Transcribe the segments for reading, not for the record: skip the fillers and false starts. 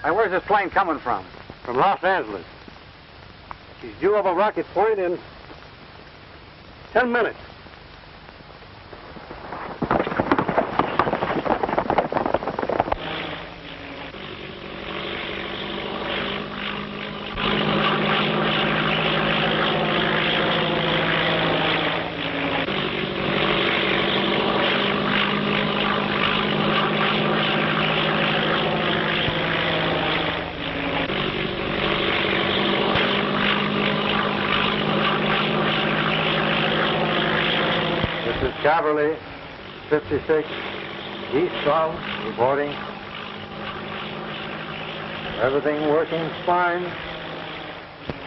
Hey, where's this plane coming from? From Los Angeles. She's due over Rocky Point in 10 minutes. Cavalry 56, eastbound, reporting. Everything working fine.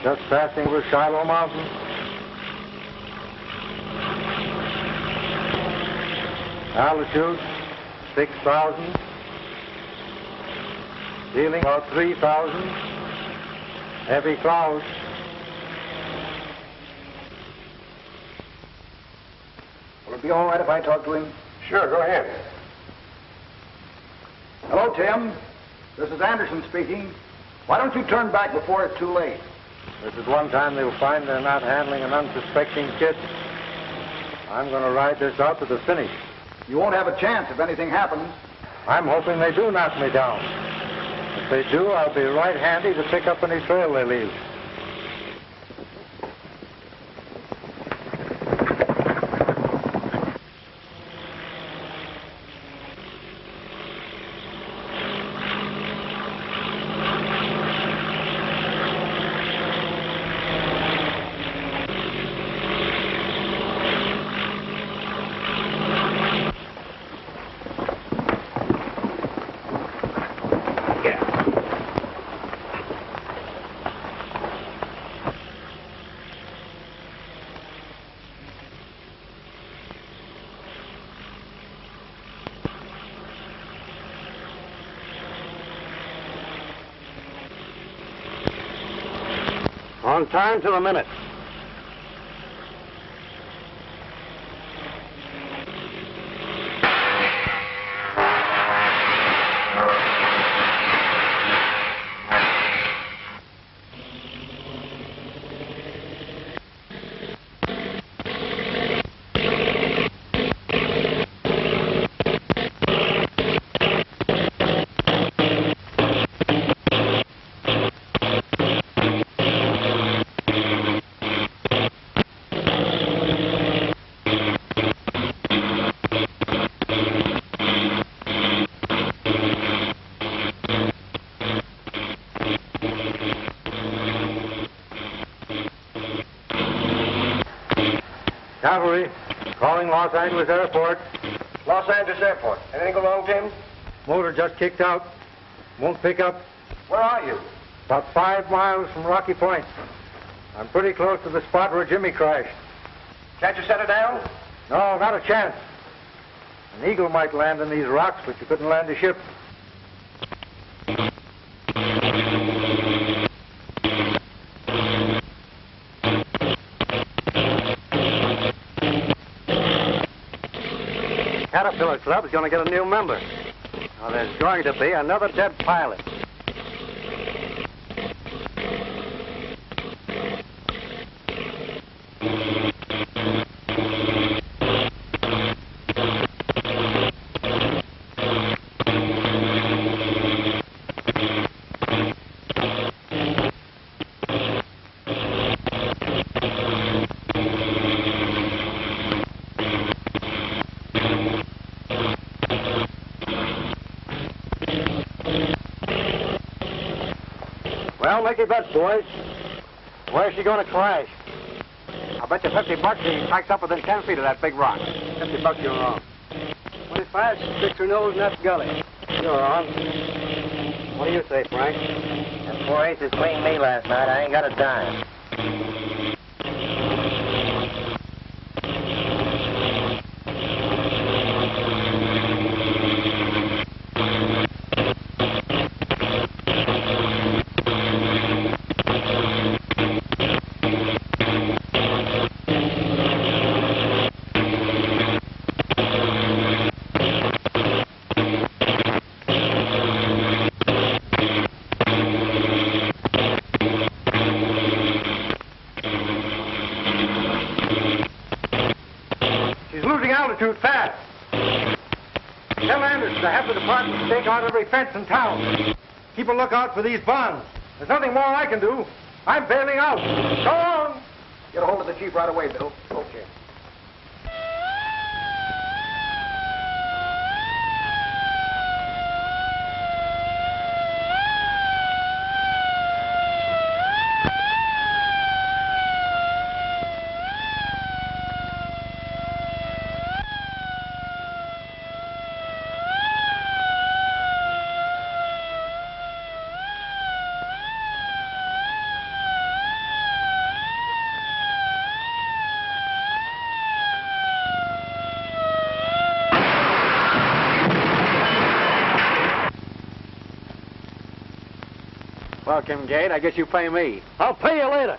Just passing over Shiloh Mountain. Altitude 6,000. Ceiling about 3,000. Heavy clouds. Will it be all right if I talk to him? Sure, go ahead. Hello, Tim. This is Anderson speaking. Why don't you turn back before it's too late? This is one time they'll find they're not handling an unsuspecting kid. I'm going to ride this out to the finish. You won't have a chance if anything happens. I'm hoping they do knock me down. If they do, I'll be right handy to pick up any trail they leave. On time to the minute. Cavalry, calling Los Angeles Airport. Los Angeles Airport. Anything go wrong, Tim? Motor just kicked out. Won't pick up. Where are you? About 5 miles from Rocky Point. I'm pretty close to the spot where Jimmy crashed. Can't you set her down? No, not a chance. An eagle might land in these rocks, but you couldn't land a ship. Caterpillar Club's going to get a new member. Now, there's going to be another dead pilot. Well, make your bets, boys. Where's she going to crash? I'll bet you $50 she cracks up within 10 feet of that big rock. $50 you're wrong. 25, she sticks her nose in that gully. You're on. What do you say, Frank? That 4 aces cleaned me last night. I ain't got a dime. have the department stake out every fence in town. Keep a lookout for these bonds. There's nothing more I can do. I'm bailing out. Go on. Get a hold of the chief right away, Bill. Okay. Welcome, Gate. I guess you pay me. I'll pay you later.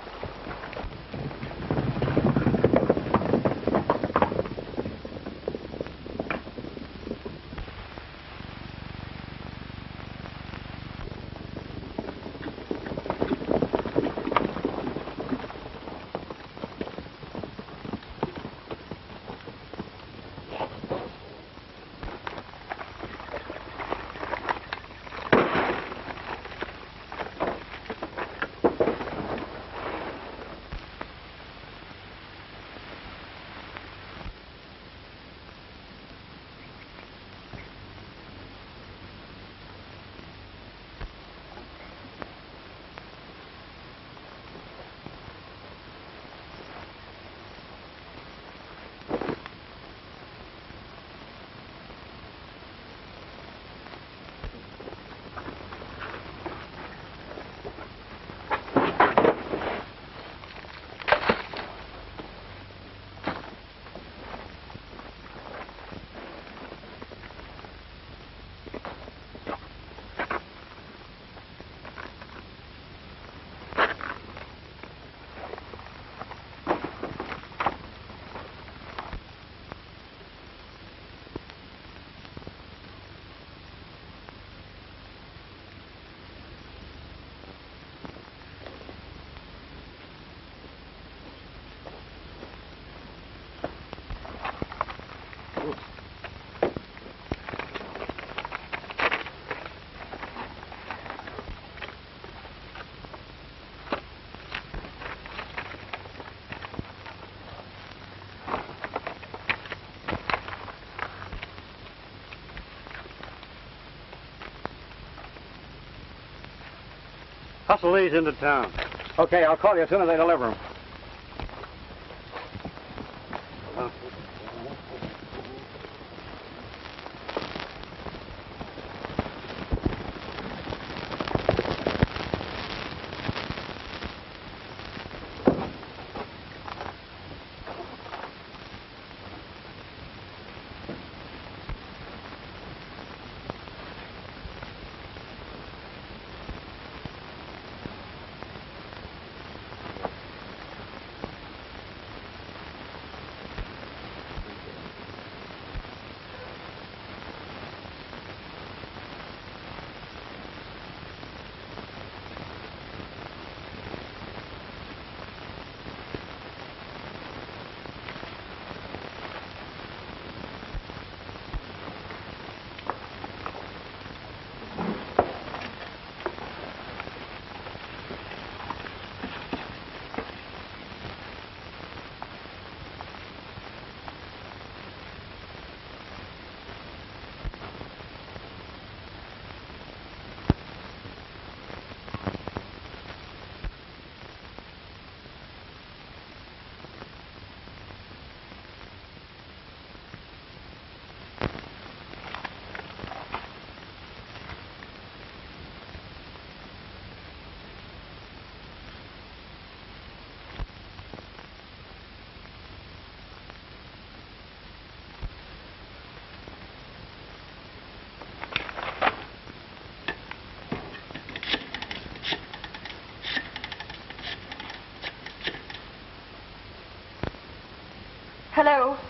Hustle these into town. Okay, I'll call you as soon as they deliver them.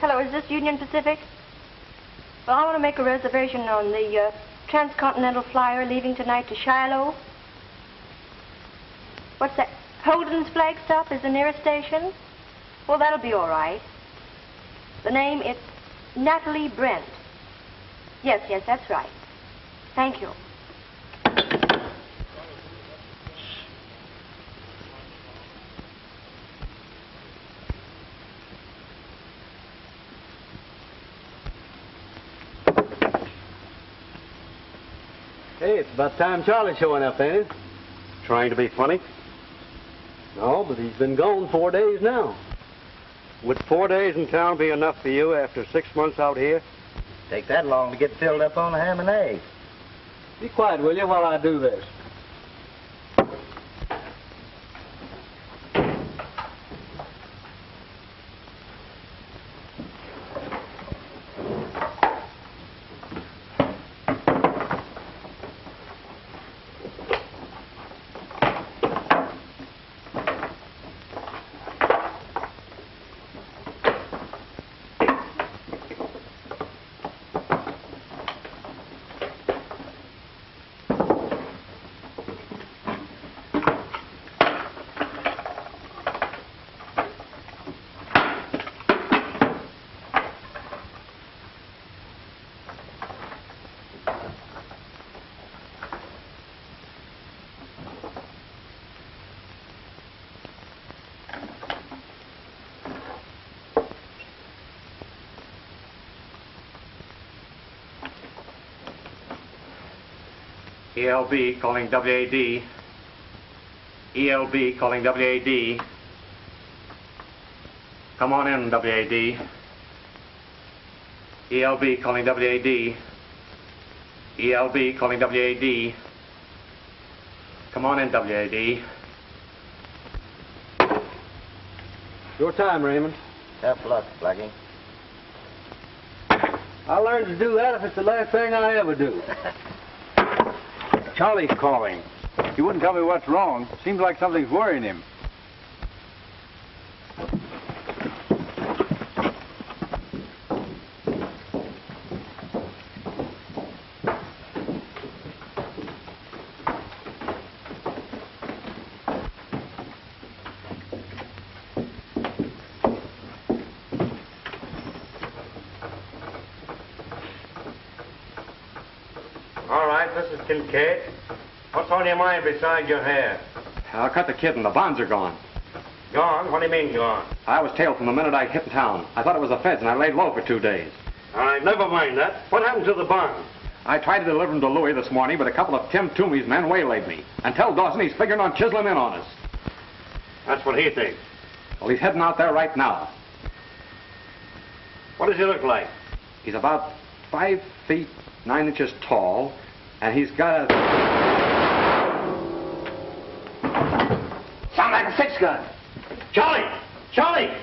Hello, is this Union Pacific? Well, I want to make a reservation on the transcontinental flyer leaving tonight to Shiloh. What's that? Holden's flag stop is the nearest station? Well, that'll be all right. The name, it's Natalie Brent. Yes, that's right. Thank you. Hey, it's about time Charlie's showing up, ain't it? Trying to be funny? No, but he's been gone 4 days now. Would 4 days in town be enough for you after 6 months out here? Take that long to get filled up on the ham and eggs. Be quiet, will you, while I do this? ELB calling WAD. ELB calling WAD. Come on in, WAD. ELB calling WAD. ELB calling WAD. Come on in, WAD. Your time, Raymond. Tough luck, Blackie. I learned to do that if it's the last thing I ever do. Charlie's calling. He wouldn't tell me what's wrong. Seems like something's worrying him. All right, Mrs. Kincaid. What's on your mind besides your hair? I'll cut the kid and the bonds are gone. Gone? What do you mean gone? I was tailed from the minute I hit town. I thought it was the feds and I laid low for 2 days. All right, never mind that. What happened to the bonds? I tried to deliver them to Louis this morning, but a couple of Tim Toomey's men waylaid me. And tell Dawson he's figuring on chiseling in on us. That's what he thinks. Well, he's heading out there right now. What does he look like? He's about 5 feet 9 inches tall, and he's got a... Sound like a 6-gun. Charlie! Charlie!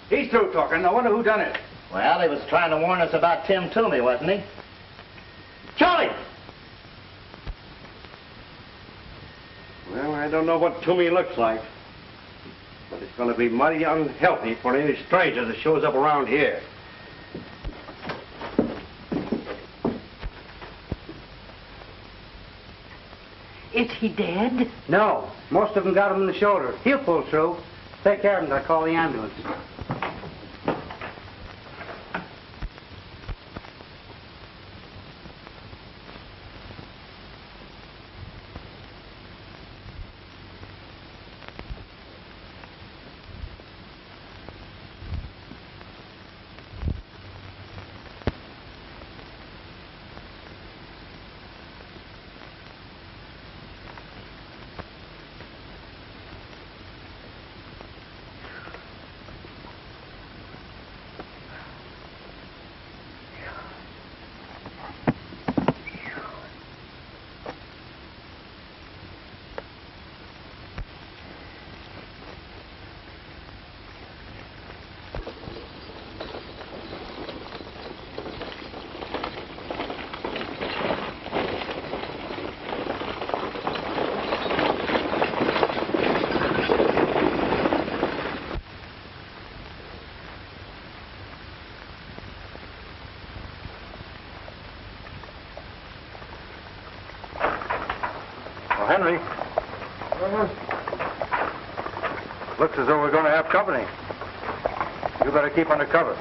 He's through talking. I wonder who done it. Well, he was trying to warn us about Tim Toomey, wasn't he? Charlie! Well, I don't know what Toomey looks like, but it's going to be mighty unhealthy for any stranger that shows up around here. Is he dead? No. Most of them got him in the shoulder. He'll pull through. Take care of him. I'll call the ambulance. Henry. Looks as though we're going to have company. You better keep under cover.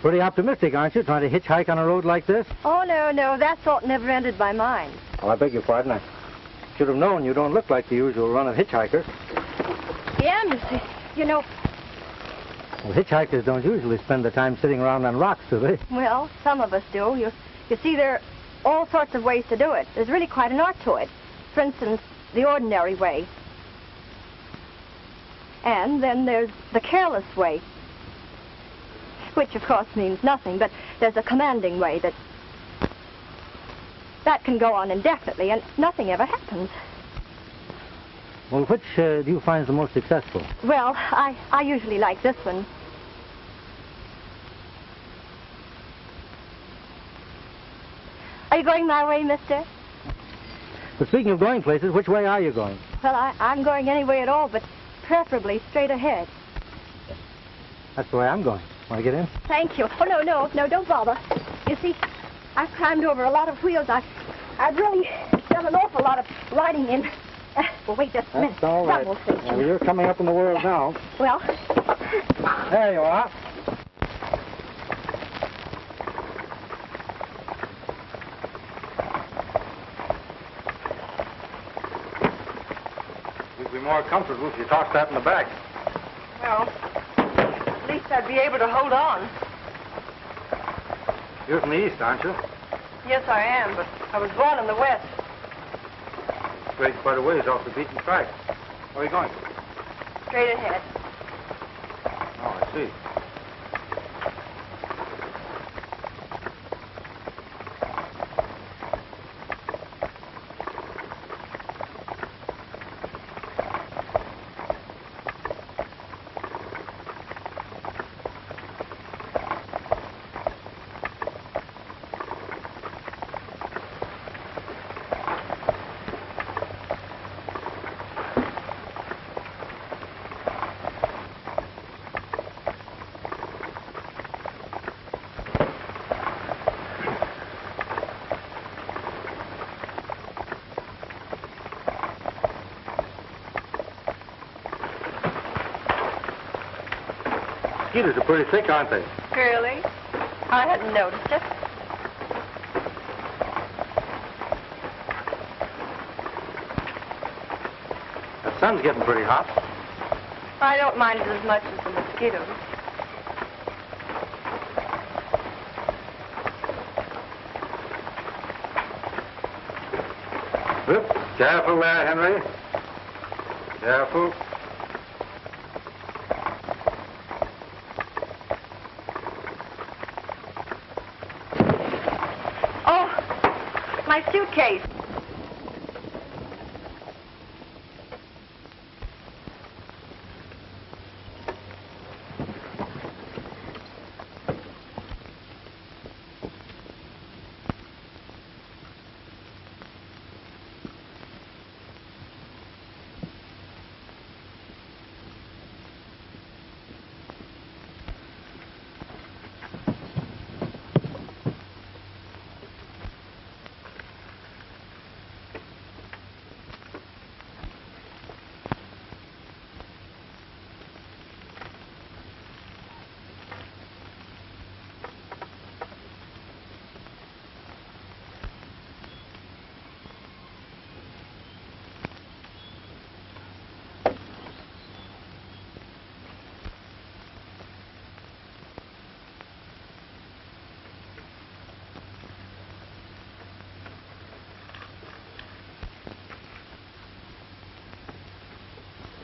Pretty optimistic, aren't you, trying to hitchhike on a road like this? Oh, no, that thought never entered my mind. Oh, I beg your pardon. I should have known you don't look like the usual run of hitchhikers. Yeah, Missy, you know, Well, hitchhikers don't usually spend their time sitting around on rocks, do they? well, some of us do. You see, there are all sorts of ways to do it. There's really quite an art to it. For instance, the ordinary way. And then there's the careless way, which, of course, means nothing, but there's a commanding way that can go on indefinitely, and nothing ever happens. Well, which do you find the most successful? Well, I usually like this one. Are you going my way, mister? But speaking of going places, which way are you going? Well, I'm going any way at all, but preferably straight ahead. That's the way I'm going. Want to get in? Thank you. Oh, no, don't bother. You see, I've climbed over a lot of wheels. I've really done an awful lot of riding in. Well, wait just a minute. That's all right. Double station. Well, you're coming up in the world now. Well, There you are. You'd be more comfortable if you tossed that in the back. Well, at least I'd be able to hold on. You're from the east, aren't you? Yes, I am, but I was born in the West. Straight quite a ways off the beaten track. Where are you going? Straight ahead. Oh, I see. Mosquitoes are pretty thick, aren't they? Really? I hadn't noticed it. The sun's getting pretty hot. I don't mind it as much as the mosquitoes. Whoop. Careful there, Henry. Careful. Oh, my suitcase.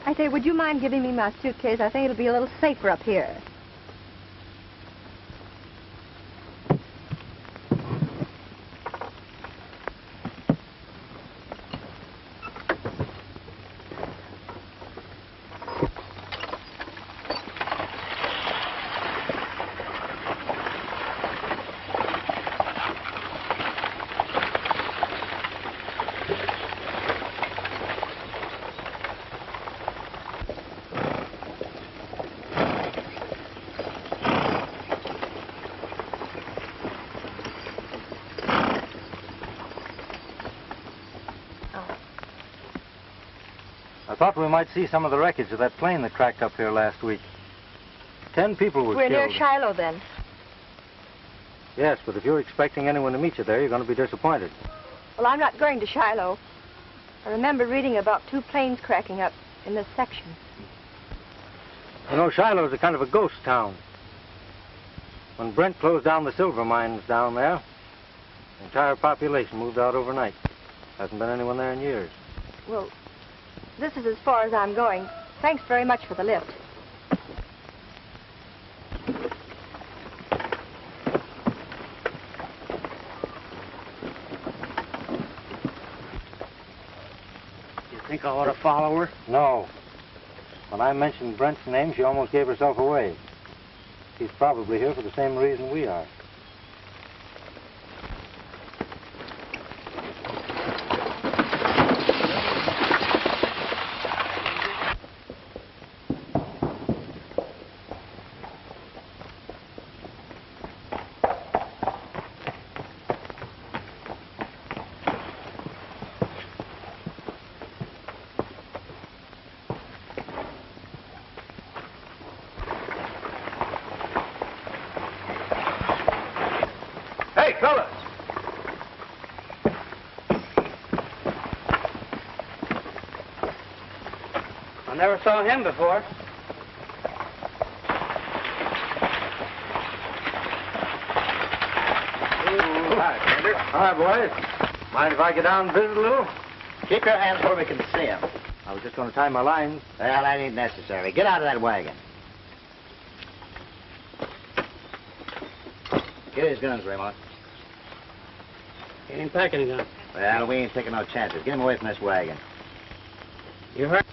I say, would you mind giving me my suitcase? I think it'll be a little safer up here. I thought we might see some of the wreckage of that plane that cracked up here last week. 10 people were We're killed. near Shiloh, then. Yes, but if you're expecting anyone to meet you there, you're going to be disappointed. Well, I'm not going to Shiloh. I remember reading about 2 planes cracking up in this section. You know, Shiloh's a kind of a ghost town. When Brent closed down the silver mines down there, the entire population moved out overnight. Hasn't been anyone there in years. Well, this is as far as I'm going. Thanks very much for the lift. You think I ought to follow her? No. When I mentioned Brent's name, she almost gave herself away. He's probably here for the same reason we are. Hey, fellas! I never saw him before. Hi, Sanders. Hi, boys. Mind if I get down and visit a little? Keep your hands where we can see him. I was just going to tie my lines. Well, that ain't necessary. Get out of that wagon. Get his guns, Raymond. He ain't packing a gun. Well, we ain't taking no chances. Get him away from this wagon. You heard?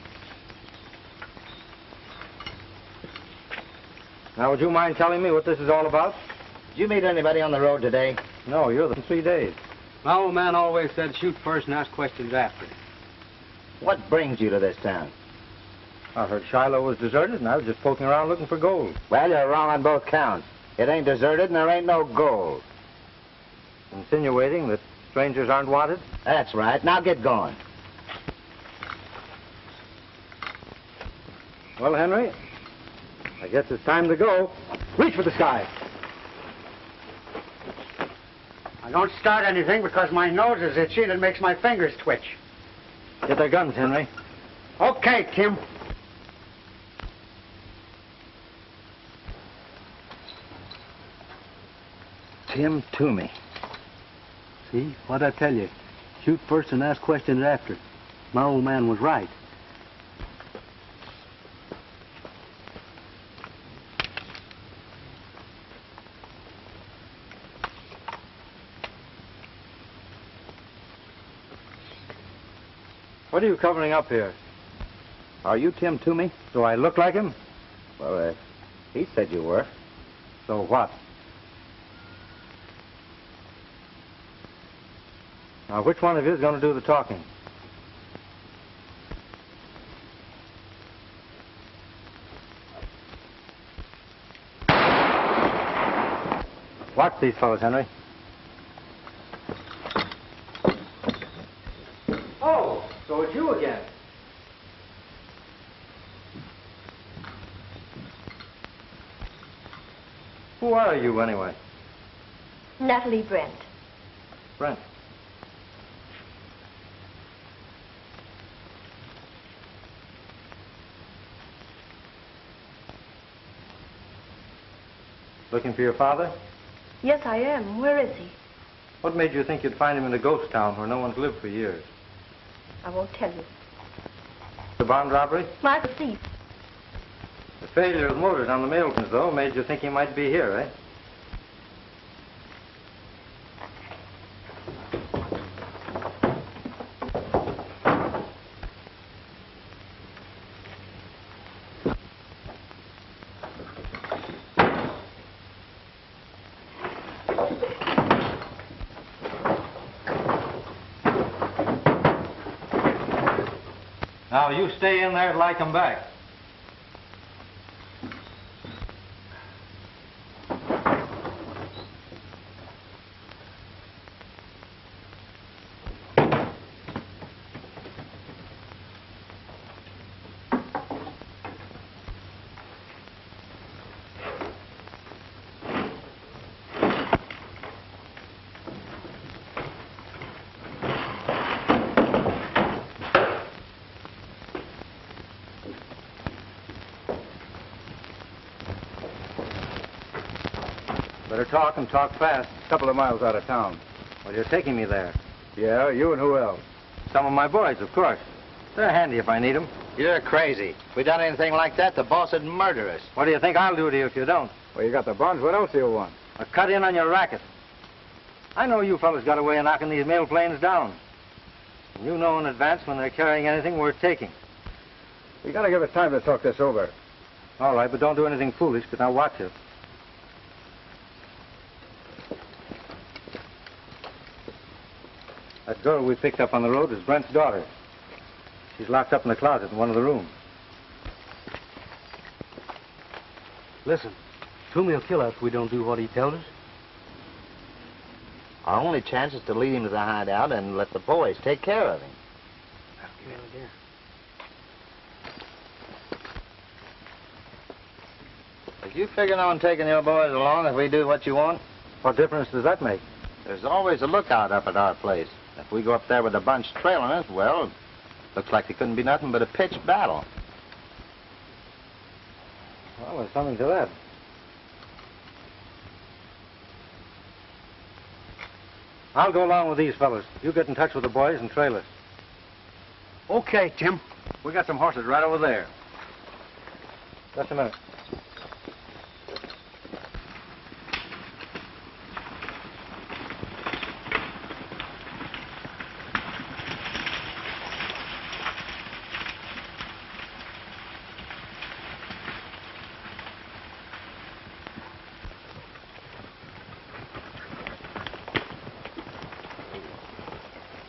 Now, would you mind telling me what this is all about? Did you meet anybody on the road today? No, you're the 3 days. My old man always said shoot first and ask questions after. What brings you to this town? I heard Shiloh was deserted, and I was just poking around looking for gold. Well, you're wrong on both counts. It ain't deserted, and there ain't no gold. Insinuating that strangers aren't wanted? That's right. Now get going. Well, Henry, I guess it's time to go. Reach for the sky. I don't start anything because my nose is itchy and it makes my fingers twitch. Get their guns, Henry. Okay, Kim. Tim Toomey. See, what'd I tell you? Shoot first and ask questions after. My old man was right. What are you covering up here? Are you Tim Toomey? Do I look like him? Well, he said you were. So what? Now, which one of you is going to do the talking? Watch these fellows, Henry. Oh, so it's you again. Who are you, anyway? Natalie Brent. Brent. Looking for your father? Yes, I am. Where is he? What made you think you'd find him in a ghost town where no one's lived for years? I won't tell you. The bond robbery? My thief. The failure of motors on the mail trains, though, made you think he might be here, eh? Now, you stay in there till I come back. Better talk and talk fast. A couple of miles out of town. Well, you're taking me there. Yeah, you and who else? Some of my boys, of course. They're handy if I need them. You're crazy. If we done anything like that, the boss would murder us. What do you think I'll do to you if you don't? Well, you got the bonds. What else do you want? I'll cut in on your racket. I know you fellas got a way of knocking these mail planes down. And you know in advance when they're carrying anything worth taking. We gotta give us time to talk this over. All right, but don't do anything foolish, because I'll watch you. That girl we picked up on the road is Brent's daughter. She's locked up in the closet in one of the rooms. Listen, Toomey will kill us if we don't do what he tells us. Our only chance is to lead him to the hideout and let the boys take care of him. Are you figuring on taking your boys along if we do what you want? What difference does that make? There's always a lookout up at our place. If we go up there with a bunch trailing us, well, looks like it couldn't be nothing but a pitched battle. Well, there's something to that. I'll go along with these fellas. You get in touch with the boys and trail us. Okay, Tim. We got some horses right over there. Just a minute.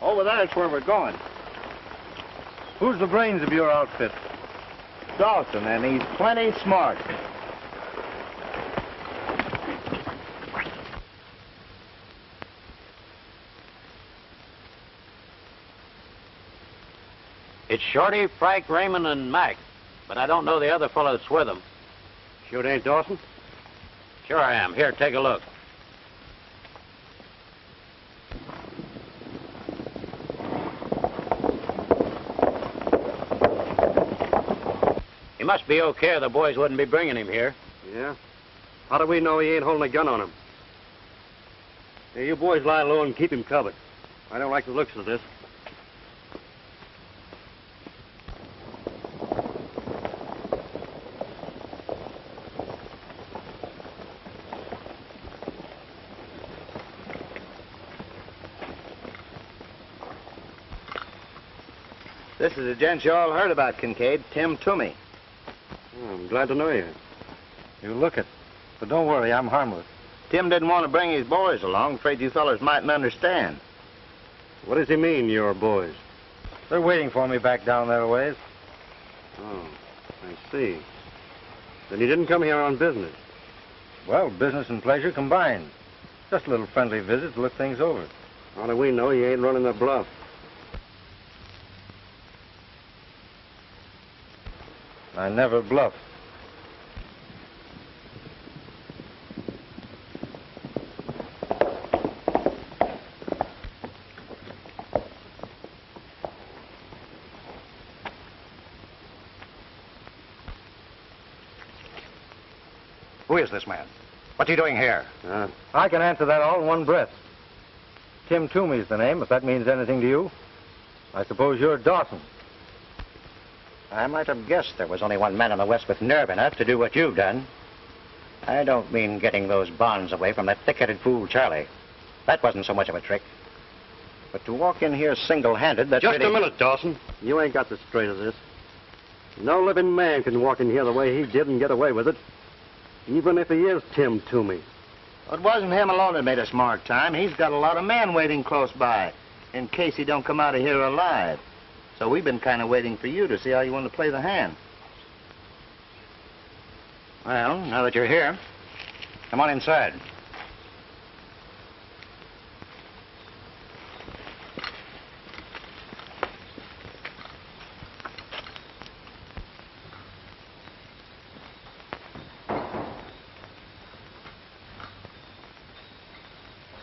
Over there's where we're going. Who's the brains of your outfit? Dawson, and he's plenty smart. It's Shorty, Frank, Raymond, and Mac. But I don't know the other fellow that's with them. Sure it ain't Dawson? Sure I am. Here, take a look. He must be okay or the boys wouldn't be bringing him here. Yeah? How do we know he ain't holding a gun on him? Hey, you boys lie low and keep him covered. I don't like the looks of this. This is the gent you all heard about, Kincaid, Tim Toomey. Oh, I'm glad to know you. You look it. But don't worry, I'm harmless. Tim didn't want to bring his boys along. Afraid you fellas mightn't understand. What does he mean, your boys? They're waiting for me back down there a ways. Oh, I see. Then he didn't come here on business. Well, business and pleasure combined. Just a little friendly visit to look things over. How do we know he ain't running the bluff? I never bluff. Who is this man? What's he doing here? I can answer that all in one breath. Tim Toomey's the name, if that means anything to you. I suppose you're Dawson. I might have guessed there was only one man in the West with nerve enough to do what you've done. I don't mean getting those bonds away from that thick-headed fool, Charlie. That wasn't so much of a trick. But to walk in here single-handed, that's Just really... a minute, Dawson. You ain't got the straight of this. No living man can walk in here the way he did and get away with it. Even if he is Tim Toomey. It wasn't him alone that made a smart time. He's got a lot of men waiting close by, in case he don't come out of here alive. So we've been kind of waiting for you to see how you want to play the hand. Well, now that you're here, come on inside.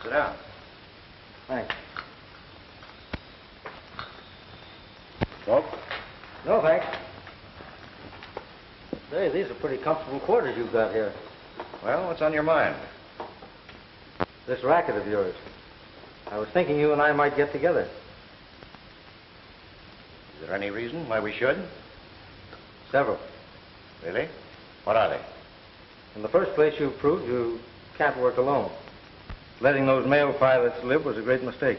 Sit down. Thanks. Smoke? No, thanks. Say, these are pretty comfortable quarters you've got here. Well, what's on your mind? This racket of yours. I was thinking you and I might get together. Is there any reason why we should? Several. Really? What are they? In the first place, you've proved you can't work alone. Letting those male pilots live was a great mistake.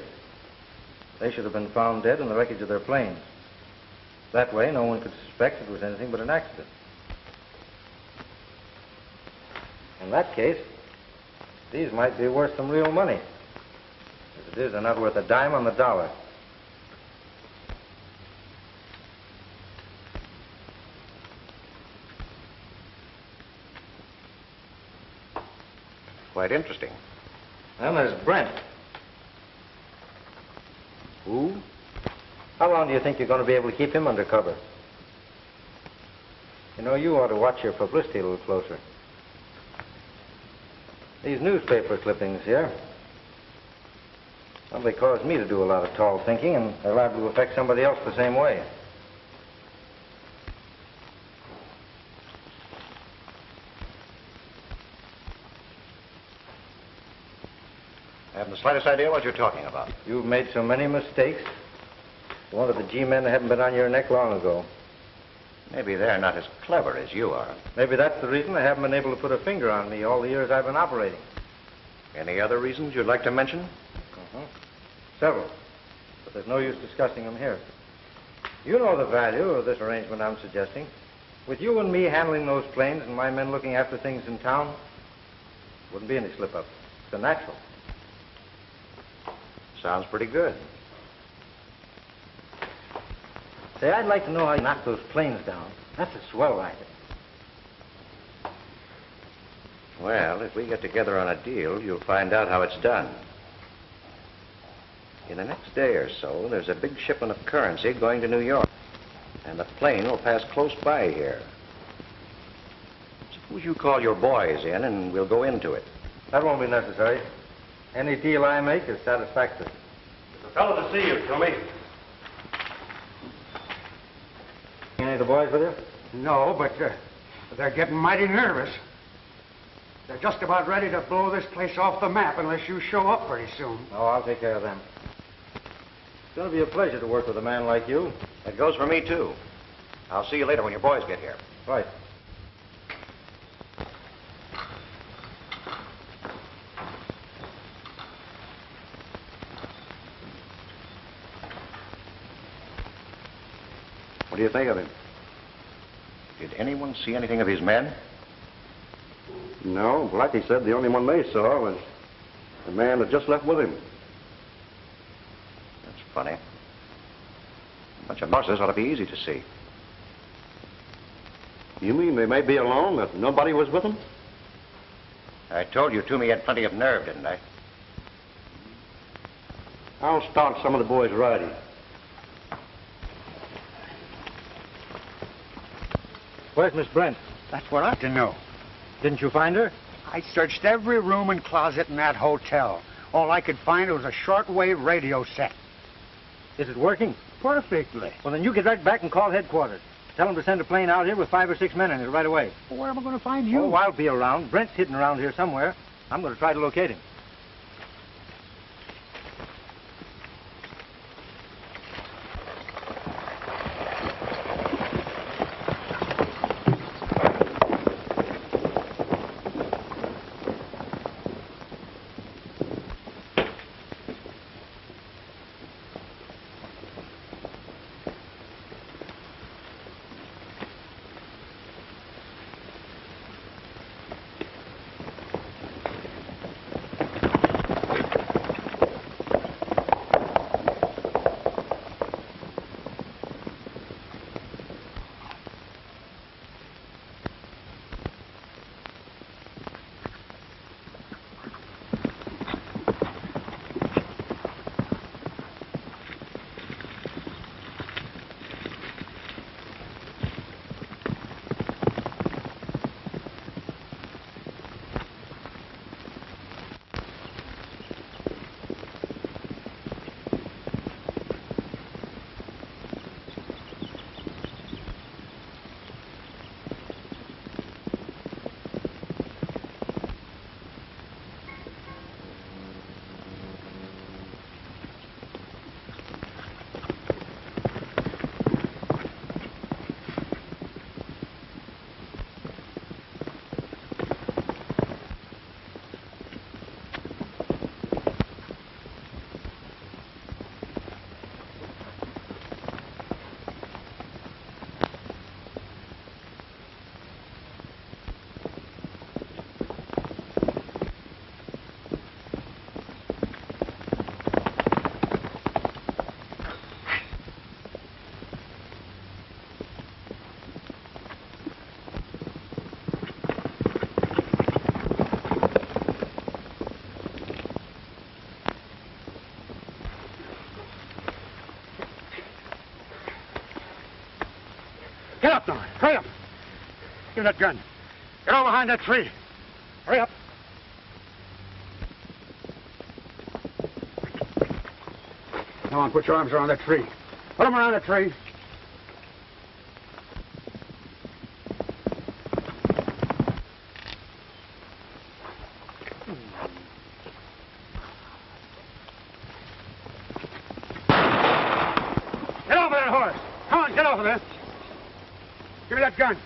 They should have been found dead in the wreckage of their planes. That way, no one could suspect it was anything but an accident. In that case, these might be worth some real money. As it is, they're not worth a dime on the dollar. Quite interesting. Then there's Brent. Who? How long do you think you're going to be able to keep him under cover? You know, you ought to watch your publicity a little closer. These newspaper clippings here, well, they cause me to do a lot of tall thinking, and they're liable to affect somebody else the same way. I haven't the slightest idea what you're talking about. You've made so many mistakes. One of the G-men haven't been on your neck long ago. Maybe they're not as clever as you are. Maybe that's the reason they haven't been able to put a finger on me all the years I've been operating. Any other reasons you'd like to mention? Several. But there's no use discussing them here. You know the value of this arrangement I'm suggesting. With you and me handling those planes and my men looking after things in town, wouldn't be any slip-up. It's a natural. Sounds pretty good. Say, I'd like to know how you knocked those planes down. That's a swell racket. Well, if we get together on a deal, you'll find out how it's done. In the next day or so, there's a big shipment of currency going to New York. And the plane will pass close by here. Suppose you call your boys in and we'll go into it. That won't be necessary. Any deal I make is satisfactory. It's a fellow to see you, Tommy. Any of the boys with you? No, but they're getting mighty nervous. They're just about ready to blow this place off the map unless you show up pretty soon. Oh, I'll take care of them. It's going to be a pleasure to work with a man like you. That goes for me, too. I'll see you later when your boys get here. Right. What do you think of him? Did anyone see anything of his men? No, Blackie said the only one they saw was the man that just left with him. That's funny. A bunch of muscles ought to be easy to see. You mean they may be alone, that nobody was with them? I told you Toomey had plenty of nerve, didn't I? I'll start some of the boys riding. Where's Miss Brent? That's what I ought to know. Didn't you find her? I searched every room and closet in that hotel. All I could find was a shortwave radio set. Is it working? Perfectly. Well, then you get right back and call headquarters. Tell them to send a plane out here with 5 or 6 men in it right away. Well, where am I going to find you? Oh, I'll be around. Brent's hidden around here somewhere. I'm going to try to locate him. up now. Hurry up. Give me that gun. Get over behind that tree. Hurry up. Come on, put your arms around that tree. Put them around that tree. Get over that horse. Come on, get over there. Give me that gun.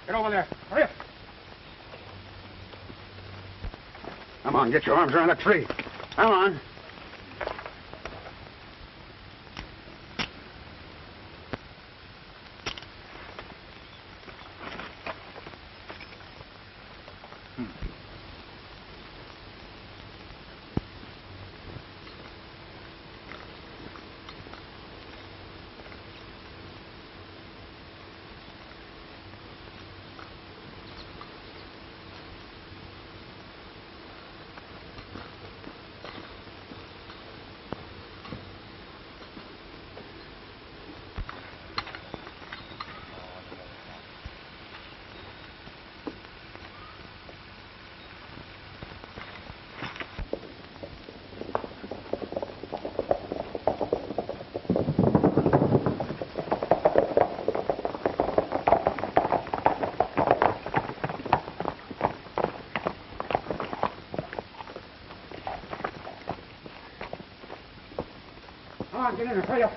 Get over there. Hurry up. Come on, get your arms around that tree. Come on. Come on, get in there. Hurry up.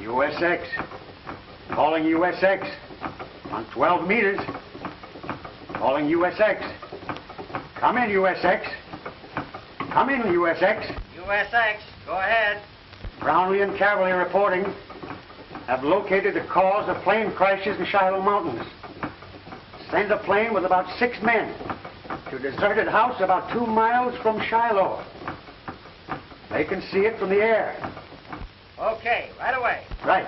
USX. Calling USX. On 12 meters. Calling USX. Come in, USX. Come in, USX. USX, go ahead. Brownlee and Cavalry reporting. Have located the cause of plane crashes in Shiloh Mountains. Send a plane with about 6 men to a deserted house about 2 miles from Shiloh. They can see it from the air. Okay, right away. Right.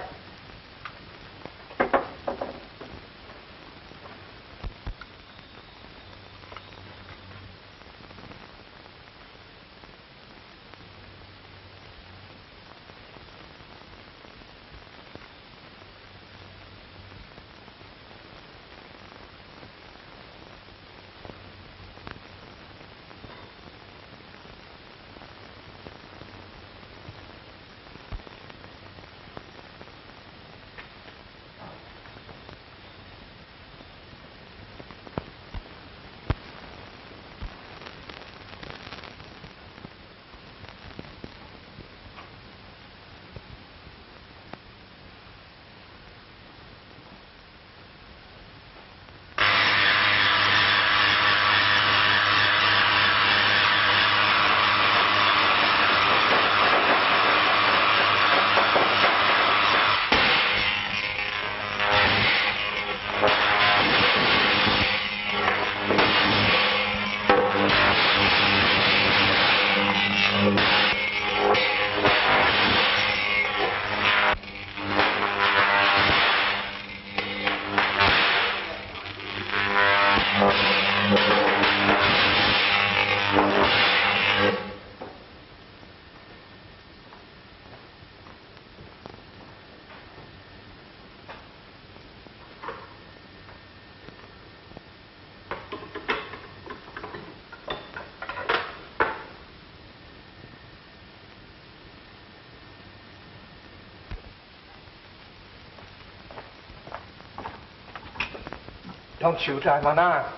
Don't shoot, I'm unarmed.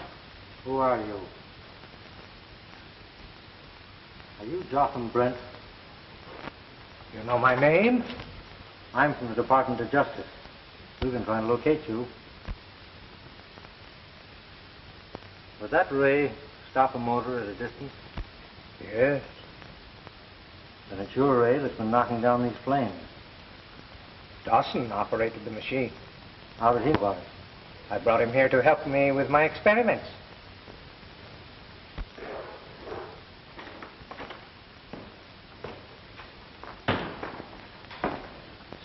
Who are you? Are you Jotham Brent? You know my name? I'm from the Department of Justice. We've been trying to locate you. Was that Ray stop a motor at a distance? Yes. Then it's your Ray that's been knocking down these planes. Dawson operated the machine. How did he about it? I brought him here to help me with my experiments.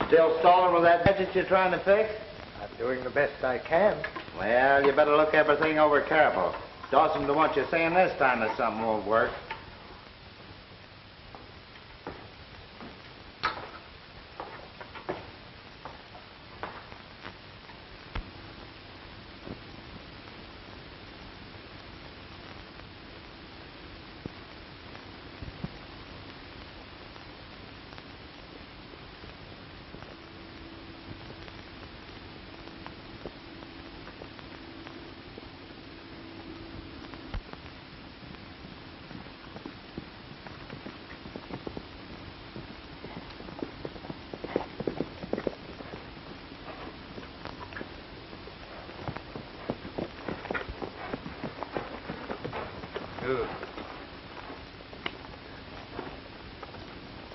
Still stalling with that gadget you're trying to fix? I'm doing the best I can. Well, you better look everything over careful. Dawson don't want you saying this time that something won't work.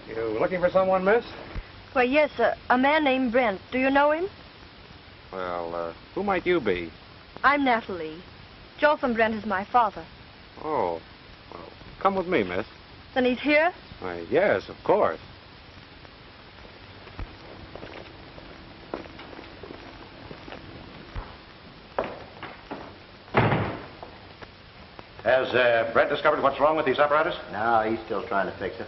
You looking for someone, miss? Why, yes, a man named Brent. Do you know him? Well, who might you be? I'm Natalie. Jotham Brent is my father. Oh, well, come with me, miss. Then he's here? Why, yes, of course. Has Brent discovered what's wrong with these apparatus? No, he's still trying to fix it.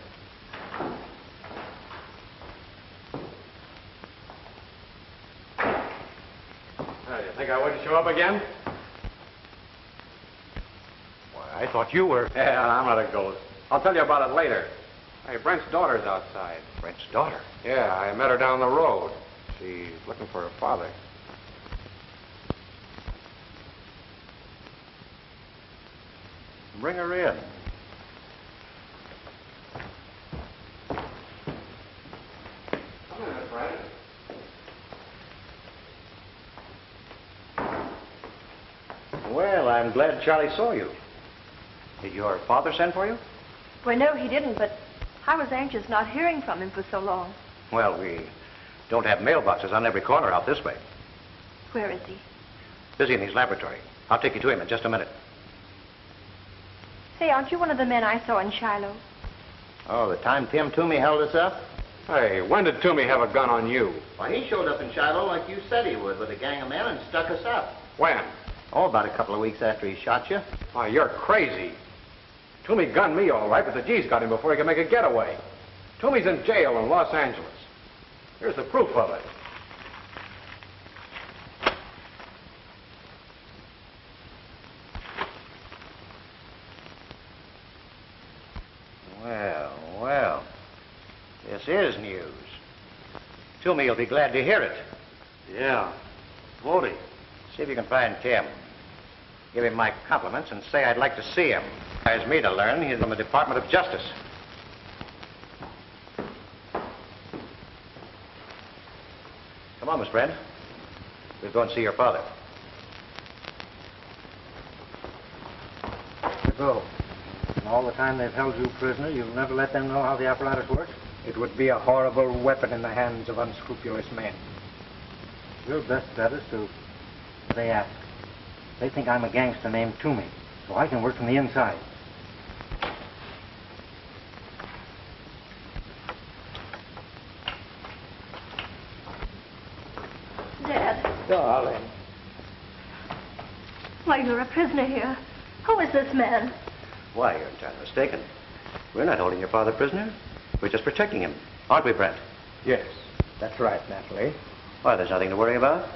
You think I wouldn't show up again? Why, I thought you were... Yeah, I'm not a ghost. I'll tell you about it later. Hey, Brent's daughter's outside. Brent's daughter? Yeah, I met her down the road. She's looking for her father. Bring her in. Come in, Miss Brent. Well, I'm glad Charlie saw you. Did your father send for you? Well, no, he didn't, but I was anxious not hearing from him for so long. Well, we don't have mailboxes on every corner out this way. Where is he? Busy in his laboratory. I'll take you to him in just a minute. Say, aren't you one of the men I saw in Shiloh? Oh, the time Tim Toomey held us up? Hey, when did Toomey have a gun on you? Why, he showed up in Shiloh like you said he would with a gang of men and stuck us up. When? Oh, about a couple of weeks after he shot you. Why, you're crazy. Toomey gunned me all right, but the G's got him before he could make a getaway. Toomey's in jail in Los Angeles. Here's the proof of it. Well. This is news. Toomey will be glad to hear it. Yeah. Won't he? See if you can find Tim. Give him my compliments and say I'd like to see him. Requires me to learn he's from the Department of Justice. Come on, Miss Brent. We'll go and see your father. Go. And all the time they've held you prisoner, you'll never let them know how the apparatus works? It would be a horrible weapon in the hands of unscrupulous men. Your best bet is to... They ask. They think I'm a gangster named Toomey, so I can work from the inside. Dad. Darling. Why, you're a prisoner here. Who is this man? Why, you're entirely mistaken. We're not holding your father prisoner. We're just protecting him. Aren't we, Brent? Yes, that's right, Natalie. Why, there's nothing to worry about.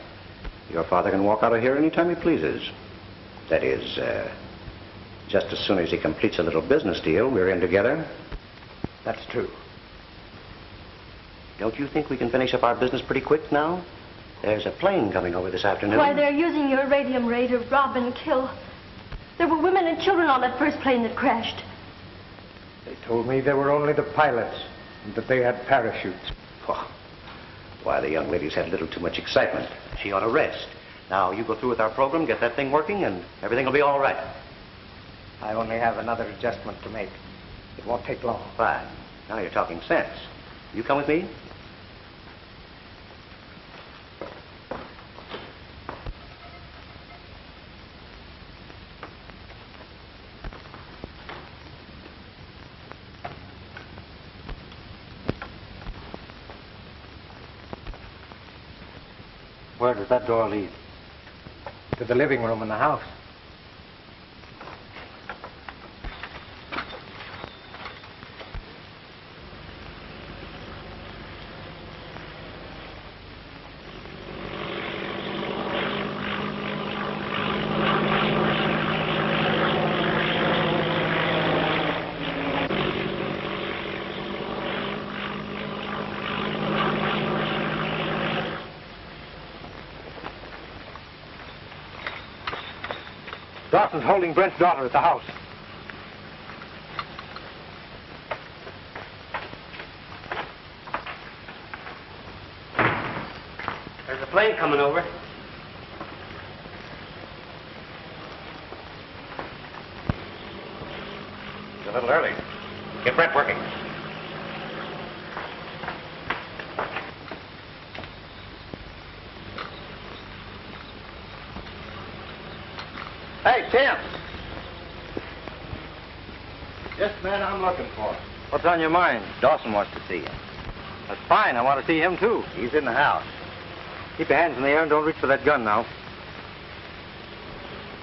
Your father can walk out of here any time he pleases. That is, just as soon as he completes a little business deal we're in together. That's true. Don't you think we can finish up our business pretty quick now? There's a plane coming over this afternoon. Why, they're using your radium ray to rob and kill. There were women and children on that first plane that crashed. They told me they were only the pilots and that they had parachutes. Oh, Why, the young lady's had a little too much excitement. She ought to rest. Now, you go through with our program, get that thing working, and everything will be all right. I only have another adjustment to make. It won't take long. Fine. Now you're talking sense. You come with me? Where does that door lead? To the living room in the house. Dawson's holding Brent's daughter at the house. There's a plane coming over. It's a little early. Get Brent working. Hey, Tim. Just the man I'm looking for. What's on your mind? Dawson wants to see you. That's fine. I want to see him, too. He's in the house. Keep your hands in the air and don't reach for that gun now.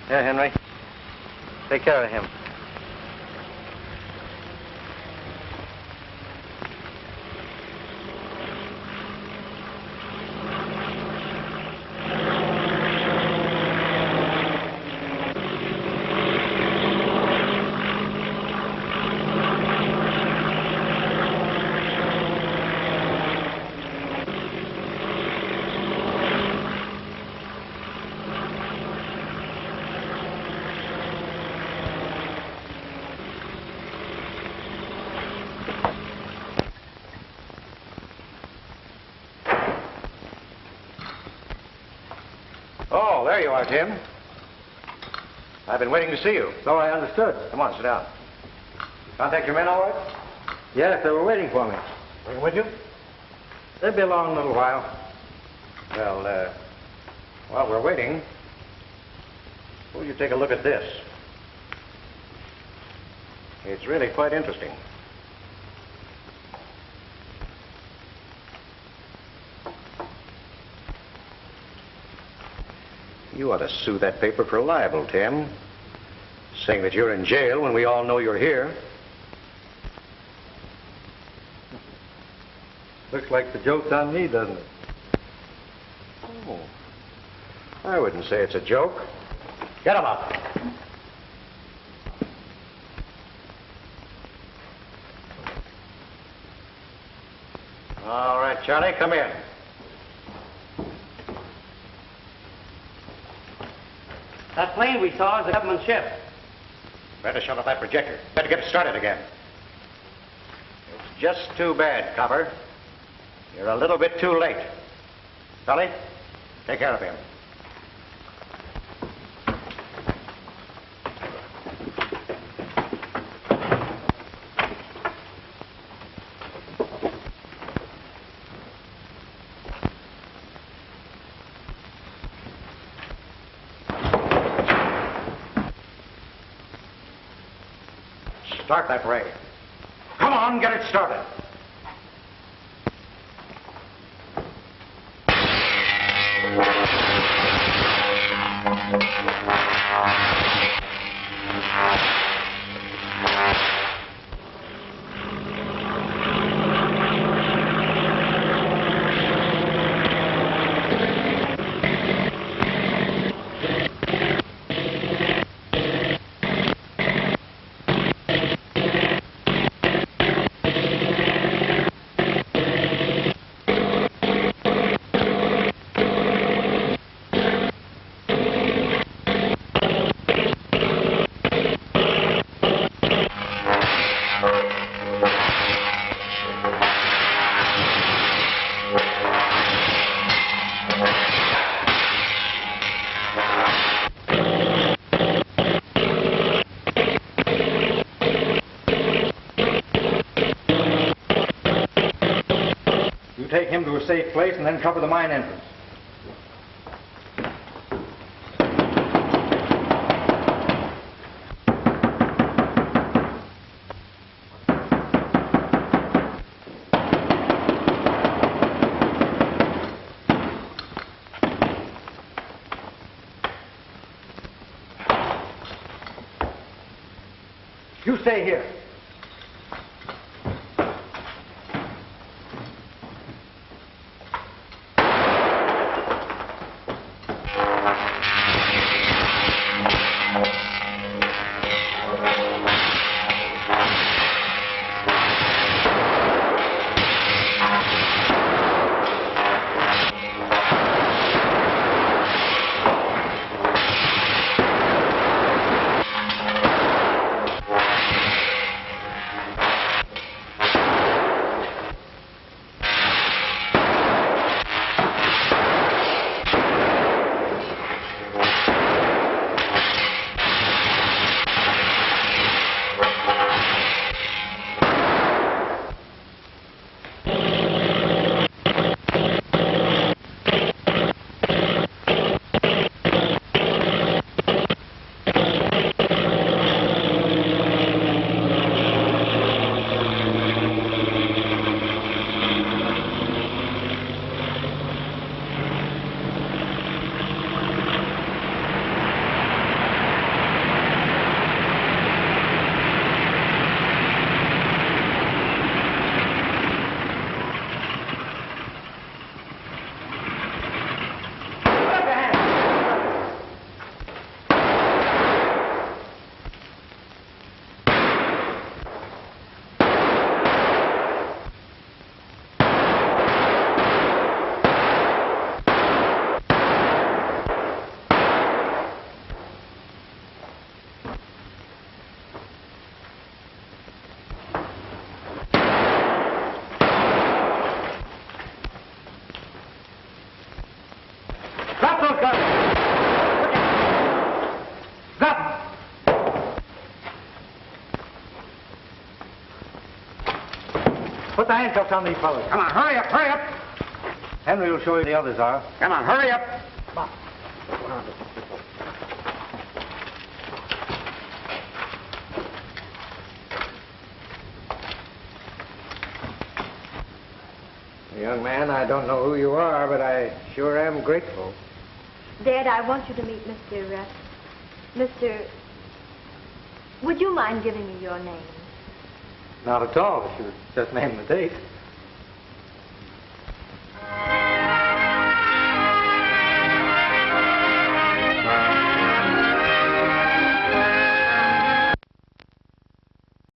Here, Henry. Take care of him. Oh, there you are, Tim. I've been waiting to see you. So I understood. Come on, sit down. Contact your men all right? Yes, they were waiting for me. Bring them with you? They'll be along in a little while. Well, while we're waiting, will you take a look at this? It's really quite interesting. You ought to sue that paper for libel, Tim. Saying that you're in jail when we all know you're here. Looks like the joke's on me, doesn't it? Oh, I wouldn't say it's a joke. Get him up. All right, Charlie, come in. That plane we saw is a government ship. Better shut off that projector. Better get it started again. It's just too bad, Copper. You're a little bit too late. Charlie, take care of him. Start that ray. Come on, get it started. a safe place and then cover the mine entrance. You stay here. Put the handcuffs on these fellas. Come on, hurry up, hurry up. Henry will show you the others are. Come on, hurry up. Come on. Young man, I don't know who you are, but I sure am grateful. Dad, I want you to meet Mr. Would you mind giving me your name? Not at all, if you would just name the date.